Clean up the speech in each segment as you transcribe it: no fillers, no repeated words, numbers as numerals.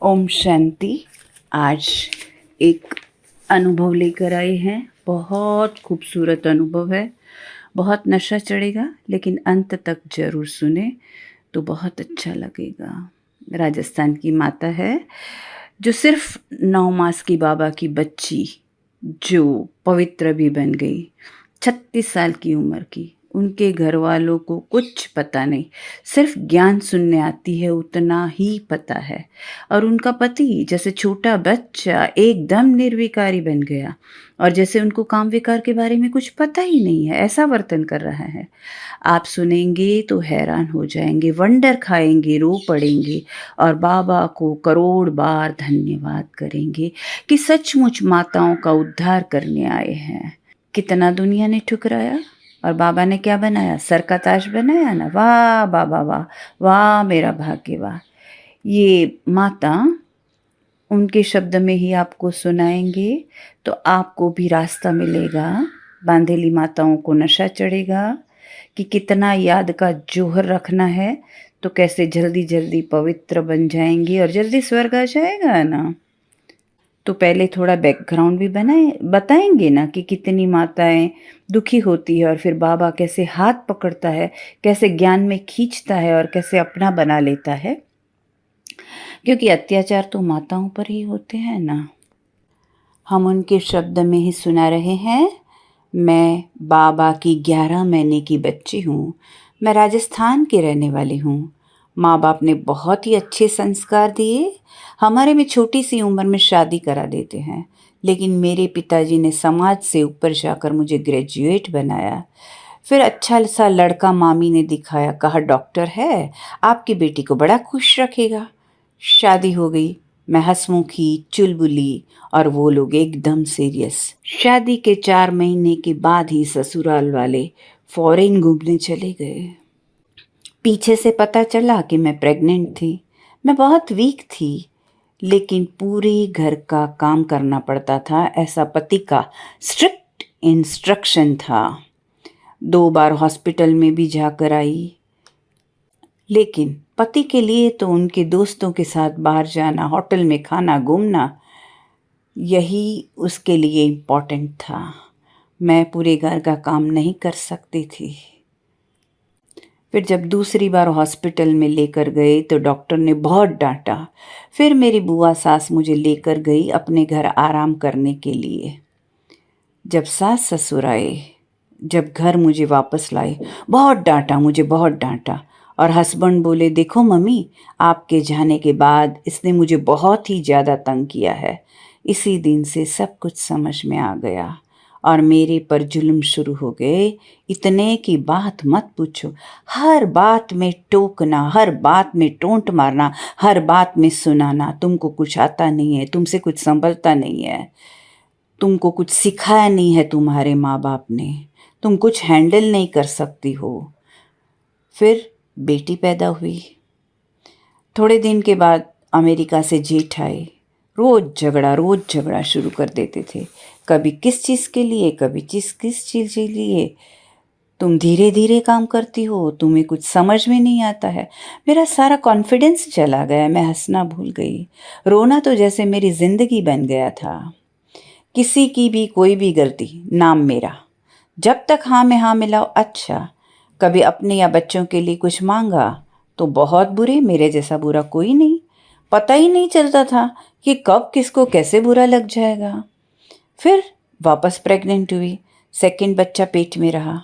ओम शांति। आज एक अनुभव लेकर आए हैं। बहुत खूबसूरत अनुभव है। बहुत नशा चढ़ेगा, लेकिन अंत तक जरूर सुने तो बहुत अच्छा लगेगा। राजस्थान की माता है जो सिर्फ 9 मास की बाबा की बच्ची, जो पवित्र भी बन गई, 36 साल की उम्र की। उनके घर वालों को कुछ पता नहीं, सिर्फ ज्ञान सुनने आती है, उतना ही पता है। और उनका पति जैसे छोटा बच्चा एकदम निर्विकारी बन गया, और जैसे उनको काम विकार के बारे में कुछ पता ही नहीं है, ऐसा वर्तन कर रहा है। आप सुनेंगे तो हैरान हो जाएंगे, वंडर खाएंगे, रो पड़ेंगे और बाबा को करोड़ बार धन्यवाद करेंगे कि सचमुच माताओं का उद्धार करने आए हैं। कितना दुनिया ने ठुकराया और बाबा ने क्या बनाया? सर का ताज बनाया ना। वाह बाबा वाह, वाह मेरा भाग्य वाह। ये माता उनके शब्द में ही आपको सुनाएंगे तो आपको भी रास्ता मिलेगा। बांधेली माताओं को नशा चढ़ेगा कि कितना याद का जोहर रखना है, तो कैसे जल्दी जल्दी पवित्र बन जाएंगे और जल्दी स्वर्ग आ जाएगा ना। तो पहले थोड़ा बैकग्राउंड भी बताएंगे ना कि कितनी माताएं दुखी होती है और फिर बाबा कैसे हाथ पकड़ता है, कैसे ज्ञान में खींचता है और कैसे अपना बना लेता है, क्योंकि अत्याचार तो माताओं पर ही होते हैं ना। हम उनके शब्द में ही सुना रहे हैं। मैं बाबा की 11 महीने की बच्ची हूँ। मैं राजस्थान के रहने वाली हूँ। माँ बाप ने बहुत ही अच्छे संस्कार दिए। हमारे में छोटी सी उम्र में शादी करा देते हैं, लेकिन मेरे पिताजी ने समाज से ऊपर जाकर मुझे ग्रेजुएट बनाया। फिर अच्छा सा लड़का मामी ने दिखाया, कहा डॉक्टर है, आपकी बेटी को बड़ा खुश रखेगा। शादी हो गई। मैं हंसमुखी चुलबुली और वो लोग एकदम सीरियस। शादी के 4 महीने के बाद ही ससुराल वाले फॉरेन घूमने चले गए। पीछे से पता चला कि मैं प्रेग्नेंट थी। मैं बहुत वीक थी, लेकिन पूरे घर का काम करना पड़ता था, ऐसा पति का स्ट्रिक्ट इंस्ट्रक्शन था। 2 बार हॉस्पिटल में भी जाकर आई, लेकिन पति के लिए तो उनके दोस्तों के साथ बाहर जाना, होटल में खाना, घूमना, यही उसके लिए इम्पोर्टेंट था। मैं पूरे घर का काम नहीं कर सकती थी। फिर जब दूसरी बार हॉस्पिटल में लेकर गए तो डॉक्टर ने बहुत डांटा। फिर मेरी बुआ सास मुझे लेकर गई अपने घर आराम करने के लिए। जब सास ससुर आए, जब घर मुझे वापस लाए, बहुत डांटा, मुझे बहुत डांटा। और हस्बैंड बोले, देखो मम्मी, आपके जाने के बाद इसने मुझे बहुत ही ज़्यादा तंग किया है। इसी दिन से सब कुछ समझ में आ गया और मेरे पर जुल्म शुरू हो गए। इतने की बात मत पूछो। हर बात में टोकना, हर बात में टोंट मारना, हर बात में सुनाना, तुमको कुछ आता नहीं है, तुमसे कुछ संभलता नहीं है, तुमको कुछ सिखाया नहीं है तुम्हारे माँ बाप ने, तुम कुछ हैंडल नहीं कर सकती हो। फिर बेटी पैदा हुई। थोड़े दिन के बाद अमेरिका से जेठ आए। रोज झगड़ा शुरू कर देते थे। कभी किस चीज़ के लिए, कभी किस चीज़ के लिए। तुम धीरे धीरे काम करती हो, तुम्हें कुछ समझ में नहीं आता है। मेरा सारा कॉन्फिडेंस चला गया, मैं हंसना भूल गई। रोना तो जैसे मेरी जिंदगी बन गया था। किसी की भी कोई भी गलती, नाम मेरा। जब तक हाँ में हाँ मिलाओ अच्छा। कभी अपने या बच्चों के लिए कुछ मांगा तो बहुत बुरे, मेरे जैसा बुरा कोई नहीं। पता ही नहीं चलता था कि कब किसको कैसे बुरा लग जाएगा। फिर वापस प्रेग्नेंट हुई। सेकंड बच्चा पेट में रहा।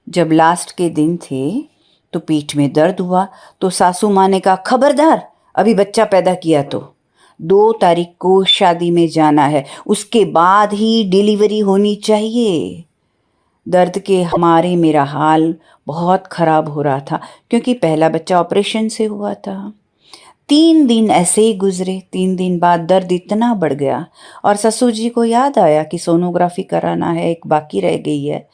जब लास्ट के दिन थे तो पेट में दर्द हुआ तो सासू माँ ने कहा, खबरदार, अभी बच्चा पैदा किया तो 2 तारीख को शादी में जाना है, उसके बाद ही डिलीवरी होनी चाहिए। दर्द के हमारे मेरा हाल बहुत खराब हो रहा था, क्योंकि पहला बच्चा ऑपरेशन से हुआ था। 3 दिन ऐसे ही गुजरे। 3 दिन बाद दर्द इतना बढ़ गया और ससुर जी को याद आया कि सोनोग्राफी कराना है, एक बाकी रह गई है।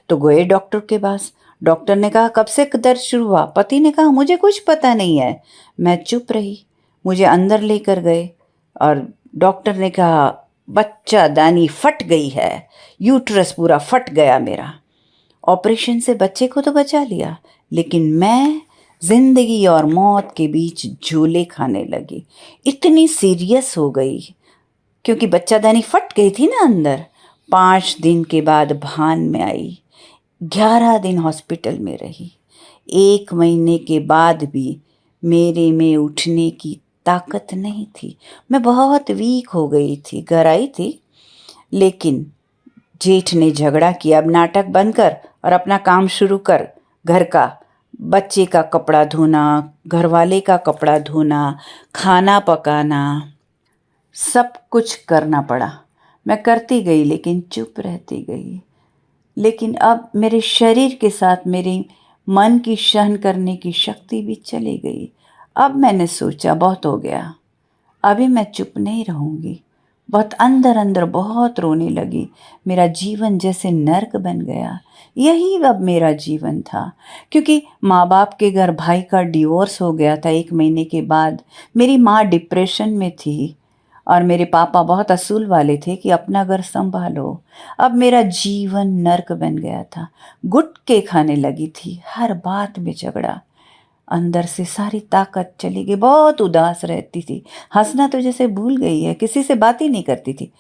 तो गए डॉक्टर के पास। डॉक्टर ने कहा, कब से दर्द शुरू हुआ? पति ने कहा, मुझे कुछ पता नहीं है। मैं चुप रही। मुझे अंदर लेकर गए और डॉक्टर ने कहा, बच्चा दानी फट गई है, यूट्रस पूरा फट गया मेरा। ऑपरेशन से बच्चे को तो बचा लिया, लेकिन मैं जिंदगी और मौत के बीच झूले खाने लगी। इतनी सीरियस हो गई क्योंकि बच्चादानी फट गई थी ना अंदर। 5 दिन के बाद भान में आई। 11 दिन हॉस्पिटल में रही। 1 महीने के बाद भी मेरे में उठने की ताकत नहीं थी। मैं बहुत वीक हो गई थी। घर आई थी, लेकिन जेठ ने झगड़ा किया, अब नाटक बंद कर और अपना काम शुरू कर। घर का, बच्चे का कपड़ा धोना, घरवाले का कपड़ा धोना, खाना पकाना, सब कुछ करना पड़ा। मैं करती गई लेकिन चुप रहती गई। लेकिन अब मेरे शरीर के साथ मेरे मन की सहन करने की शक्ति भी चली गई। अब मैंने सोचा बहुत हो गया, अभी मैं चुप नहीं रहूँगी। बहुत अंदर अंदर बहुत रोने लगी। मेरा जीवन जैसे नर्क बन गया। यही अब मेरा जीवन था, क्योंकि माँ बाप के घर भाई का डिवोर्स हो गया था 1 महीने के बाद। मेरी माँ डिप्रेशन में थी और मेरे पापा बहुत असूल वाले थे कि अपना घर संभालो। अब मेरा जीवन नर्क बन गया था। गुटके खाने लगी थी, हर बात में झगड़ा। अंदर से सारी ताकत चली गई। बहुत उदास रहती थी। हंसना तो जैसे भूल गई है, किसी से बात ही नहीं करती थी।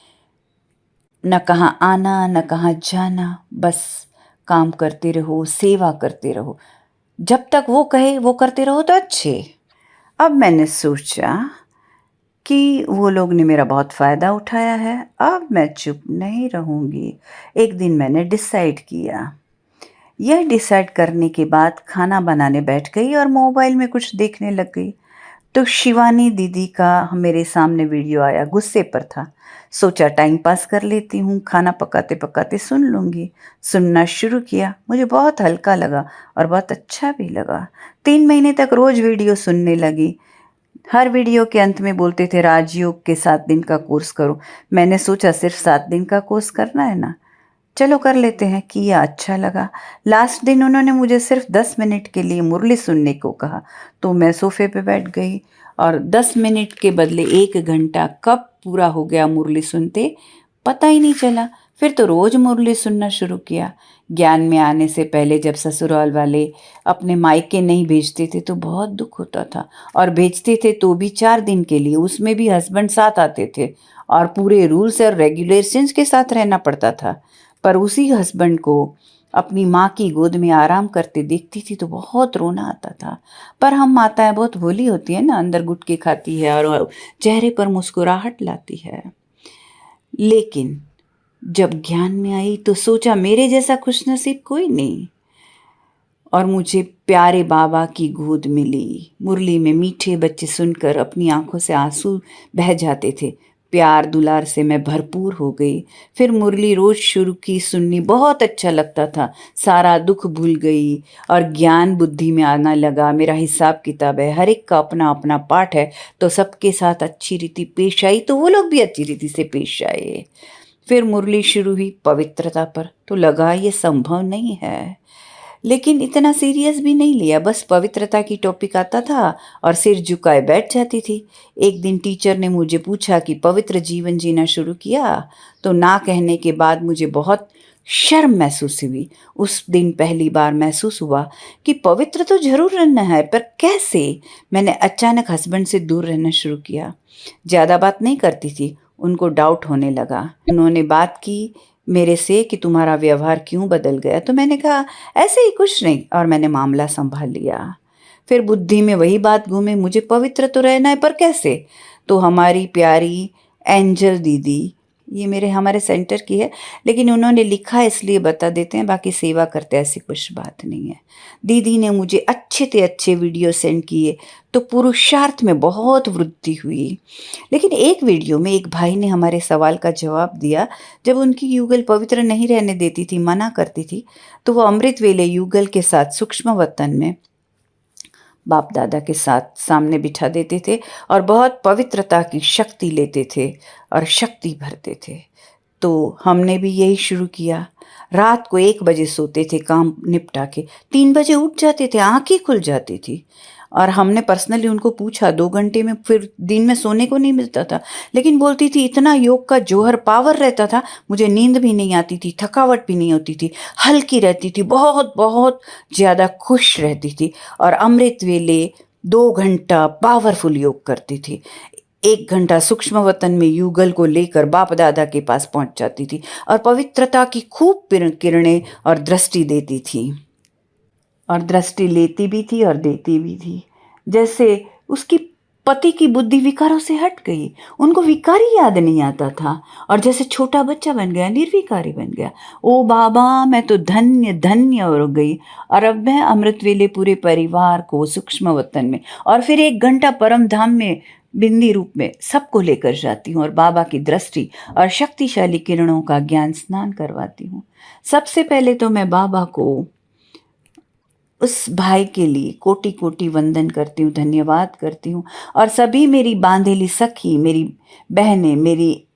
न कहाँ आना न कहाँ जाना, बस काम करते रहो, सेवा करते रहो। जब तक वो कहे वो करते रहो तो अच्छे। अब मैंने सोचा कि वो लोग ने मेरा बहुत फ़ायदा उठाया है, अब मैं चुप नहीं रहूँगी। एक दिन मैंने डिसाइड किया। यह डिसाइड करने के बाद खाना बनाने बैठ गई और मोबाइल में कुछ देखने लग गई। तो शिवानी दीदी का मेरे सामने वीडियो आया, गुस्से पर था। सोचा टाइम पास कर लेती हूँ, खाना पकाते पकाते सुन लूँगी। सुनना शुरू किया, मुझे बहुत हल्का लगा और बहुत अच्छा भी लगा। 3 महीने तक रोज़ वीडियो सुनने लगी। हर वीडियो के अंत में बोलते थे राजयोग के 7 दिन का कोर्स करो। मैंने सोचा सिर्फ 7 दिन का कोर्स करना है ना, चलो कर लेते हैं। किया, अच्छा लगा। लास्ट दिन उन्होंने मुझे सिर्फ 10 मिनट के लिए मुरली सुनने को कहा, तो मैं सोफे पे बैठ गई और 10 मिनट के बदले 1 घंटा कब पूरा हो गया मुरली सुनते पता ही नहीं चला। फिर तो रोज़ मुरली सुनना शुरू किया। ज्ञान में आने से पहले जब ससुराल वाले अपने मायके नहीं भेजते थे तो बहुत दुख होता था, और भेजते थे तो भी 4 दिन के लिए, उसमें भी हस्बैंड साथ आते थे और पूरे रूल्स और रेगुलेशंस के साथ रहना पड़ता था। पर उसी हस्बैंड को अपनी माँ की गोद में आराम करते देखती थी तो बहुत रोना आता था। पर हम माताएं बहुत भोली होती है ना, अंदर गुटके खाती है और चेहरे पर मुस्कुराहट लाती है। लेकिन जब ज्ञान में आई तो सोचा मेरे जैसा खुशनसीब कोई नहीं, और मुझे प्यारे बाबा की गोद मिली। मुरली में मीठे बच्चे सुनकर अपनी आंखों से आंसू बह जाते थे। प्यार दुलार से मैं भरपूर हो गई। फिर मुरली रोज शुरू की सुननी, बहुत अच्छा लगता था। सारा दुख भूल गई और ज्ञान बुद्धि में आना लगा। मेरा हिसाब किताब है, हर एक का अपना अपना पाठ है, तो सबके साथ अच्छी रीति पेश आई तो वो लोग भी अच्छी रीति से पेश आए। फिर मुरली शुरू हुई पवित्रता पर, तो लगा ये संभव नहीं है, लेकिन इतना सीरियस भी नहीं लिया। बस पवित्रता की टॉपिक आता था और सिर झुकाए बैठ जाती थी। एक दिन टीचर ने मुझे पूछा कि पवित्र जीवन जीना शुरू किया, तो ना कहने के बाद मुझे बहुत शर्म महसूस हुई। उस दिन पहली बार महसूस हुआ कि पवित्र तो जरूर रहना है, पर कैसे। मैंने अचानक हस्बैंड से दूर रहना शुरू किया। ज़्यादा बात नहीं करती थी, उनको डाउट होने लगा। उन्होंने बात की मेरे से कि तुम्हारा व्यवहार क्यों बदल गया, तो मैंने कहा ऐसे ही कुछ नहीं, और मैंने मामला संभाल लिया। फिर बुद्धि में वही बात घूमे, मुझे पवित्र तो रहना है पर कैसे। तो हमारी प्यारी एंजल दीदी, ये हमारे सेंटर की है, लेकिन उन्होंने लिखा इसलिए बता देते हैं, बाकी सेवा करते ऐसी कुछ बात नहीं है। दीदी ने मुझे अच्छे से अच्छे वीडियो सेंड किए तो पुरुषार्थ में बहुत वृद्धि हुई। लेकिन एक वीडियो में एक भाई ने हमारे सवाल का जवाब दिया। जब उनकी युगल पवित्र नहीं रहने देती थी, मना करती थी, तो वो अमृत वेले युगल के साथ सूक्ष्म वतन में बाप दादा के साथ सामने बिठा देते थे और बहुत पवित्रता की शक्ति लेते थे और शक्ति भरते थे। तो हमने भी यही शुरू किया। रात को 1 बजे सोते थे, काम निपटा के 3 बजे उठ जाते थे, आंखें खुल जाती थी। और हमने पर्सनली उनको पूछा 2 घंटे में फिर दिन में सोने को नहीं मिलता था, लेकिन बोलती थी इतना योग का जोहर पावर रहता था, मुझे नींद भी नहीं आती थी, थकावट भी नहीं होती थी, हल्की रहती थी, बहुत बहुत ज़्यादा खुश रहती थी। और अमृत वेले 2 घंटा पावरफुल योग करती थी। 1 घंटा सूक्ष्म वतन में युगल को लेकर बाप दादा के पास पहुंच जाती थी और पवित्रता की खूब किरणें और दृष्टि देती थी, और दृष्टि लेती भी थी और देती भी थी। जैसे उसकी पति की बुद्धि विकारों से हट गई, उनको विकारी याद नहीं आता था, और जैसे छोटा बच्चा बन गया, निर्विकारी बन गया। ओ बाबा, मैं तो धन्य धन्य हो गई। और अब मैं अमृत वेले पूरे परिवार को सूक्ष्म वतन में और फिर 1 घंटा परम धाम में बिंदी रूप में सबको लेकर जाती हूँ और बाबा की दृष्टि और शक्तिशाली किरणों का ज्ञान स्नान करवाती हूँ। सबसे पहले तो मैं बाबा को, उस भाई के लिए कोटि कोटि वंदन करती हूँ, धन्यवाद करती हूँ। और सभी मेरी बांधेली सखी, मेरी बहनें, मेरी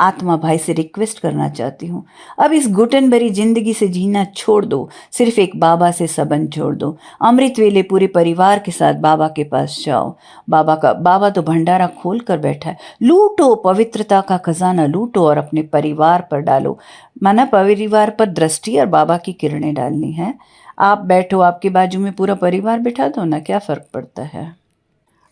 आत्मा भाई से रिक्वेस्ट करना चाहती हूँ, अब इस घुटन भरी जिंदगी से जीना छोड़ दो, सिर्फ एक बाबा से संबंध जोड़ दो। अमृत वेले पूरे परिवार के साथ बाबा के पास जाओ। बाबा तो भंडारा खोल कर बैठा है, लूटो, पवित्रता का खजाना लूटो और अपने परिवार पर डालो। माना परिवार पर दृष्टि और बाबा की किरणें डालनी है। आप बैठो, आपके बाजू में पूरा परिवार बिठा दो ना, क्या फ़र्क पड़ता है।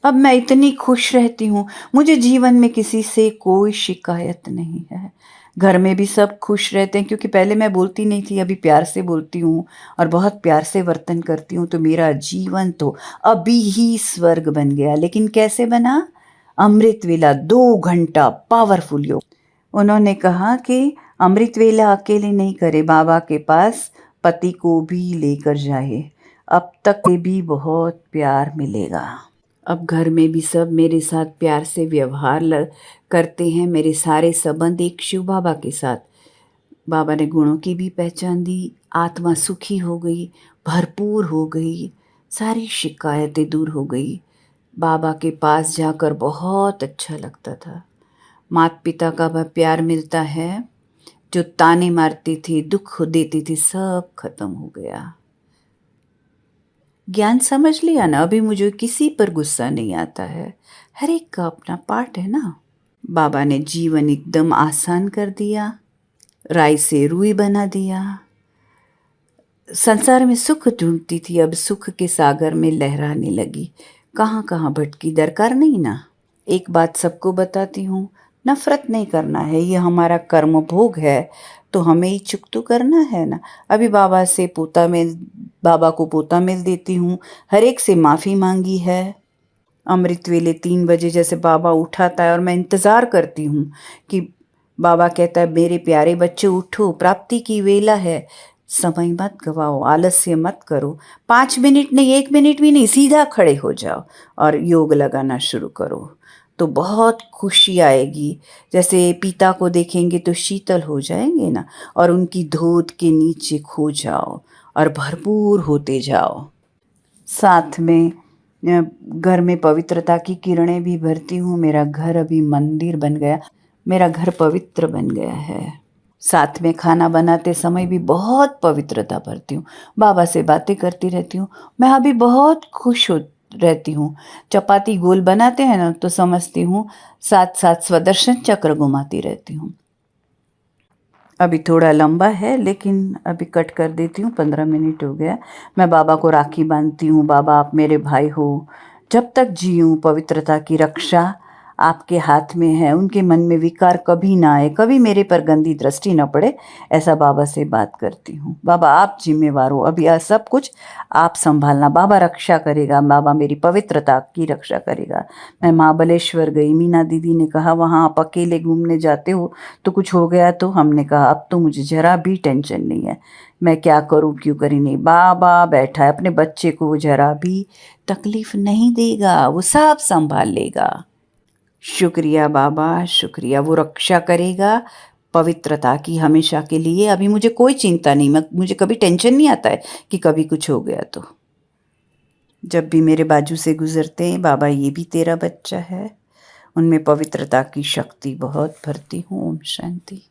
अब मैं इतनी खुश रहती हूँ, मुझे जीवन में किसी से कोई शिकायत नहीं है। घर में भी सब खुश रहते हैं, क्योंकि पहले मैं बोलती नहीं थी, अभी प्यार से बोलती हूँ और बहुत प्यार से वर्तन करती हूँ, तो मेरा जीवन तो अभी ही स्वर्ग बन गया। लेकिन कैसे बना? अमृत वेला 2 घंटा पावरफुल योग। उन्होंने कहा कि अमृत वेला अकेले नहीं करे, बाबा के पास पति को भी लेकर जाए, अब तक भी बहुत प्यार मिलेगा। अब घर में भी सब मेरे साथ प्यार से व्यवहार करते हैं। मेरे सारे संबंध एक शिव बाबा के साथ। बाबा ने गुणों की भी पहचान दी, आत्मा सुखी हो गई, भरपूर हो गई, सारी शिकायतें दूर हो गई। बाबा के पास जाकर बहुत अच्छा लगता था। माता पिता का वह प्यार मिलता है, जो ताने मारती थी, दुख देती थी, सब खत्म हो गया। ज्ञान समझ लिया ना, अभी मुझे किसी पर गुस्सा नहीं आता है। हर एक का अपना पार्ट है ना। बाबा ने जीवन एकदम आसान कर दिया, राई से रुई बना दिया। संसार में सुख ढूंढती थी, अब सुख के सागर में लहराने लगी। कहाँ कहाँ भटकी, दरकार नहीं ना। एक बात सबको बताती हूँ, नफरत नहीं करना है, ये हमारा कर्म भोग है, तो हमें ही चुकतू करना है ना। अभी बाबा को पोता मिल देती हूँ, हर एक से माफ़ी मांगी है। अमृत वेले 3 बजे जैसे बाबा उठाता है और मैं इंतज़ार करती हूँ कि बाबा कहता है, मेरे प्यारे बच्चे उठो, प्राप्ति की वेला है, समय मत गवाओ, आलस्य मत करो। 5 मिनट नहीं, 1 मिनट भी नहीं, सीधा खड़े हो जाओ और योग लगाना शुरू करो, तो बहुत खुशी आएगी। जैसे पिता को देखेंगे तो शीतल हो जाएंगे ना, और उनकी धोत के नीचे खो जाओ और भरपूर होते जाओ। साथ में घर में पवित्रता की किरणें भी भरती हूँ। मेरा घर अभी मंदिर बन गया, मेरा घर पवित्र बन गया है। साथ में खाना बनाते समय भी बहुत पवित्रता भरती हूँ, बाबा से बातें करती रहती हूँ। मैं अभी बहुत खुश हो रहती हूँ। चपाती गोल बनाते हैं ना, तो समझती हूँ साथ साथ स्वदर्शन चक्र घुमाती रहती हूँ। अभी थोड़ा लंबा है, लेकिन अभी कट कर देती हूँ, 15 मिनट हो गया। मैं बाबा को राखी बांधती हूँ, बाबा आप मेरे भाई हो, जब तक जीऊँ पवित्रता की रक्षा आपके हाथ में है। उनके मन में विकार कभी ना आए, कभी मेरे पर गंदी दृष्टि न पड़े, ऐसा बाबा से बात करती हूँ। बाबा आप जिम्मेवार हो, अभी यह सब कुछ आप संभालना, बाबा रक्षा करेगा, बाबा मेरी पवित्रता की रक्षा करेगा। मैं महाबलेश्वर गई, मीना दीदी ने कहा वहाँ आप अकेले घूमने जाते हो तो कुछ हो गया तो? हमने कहा अब तो मुझे जरा भी टेंशन नहीं है, मैं क्या करूँ क्यों करी नहीं। बाबा बैठा है, अपने बच्चे को वो जरा भी तकलीफ नहीं देगा, वो सब संभाल लेगा। शुक्रिया बाबा, शुक्रिया, वो रक्षा करेगा पवित्रता की हमेशा के लिए। अभी मुझे कोई चिंता नहीं, मुझे कभी टेंशन नहीं आता है कि कभी कुछ हो गया तो। जब भी मेरे बाजू से गुजरते हैं, बाबा ये भी तेरा बच्चा है, उनमें पवित्रता की शक्ति बहुत भरती हूँ। ओम शांति।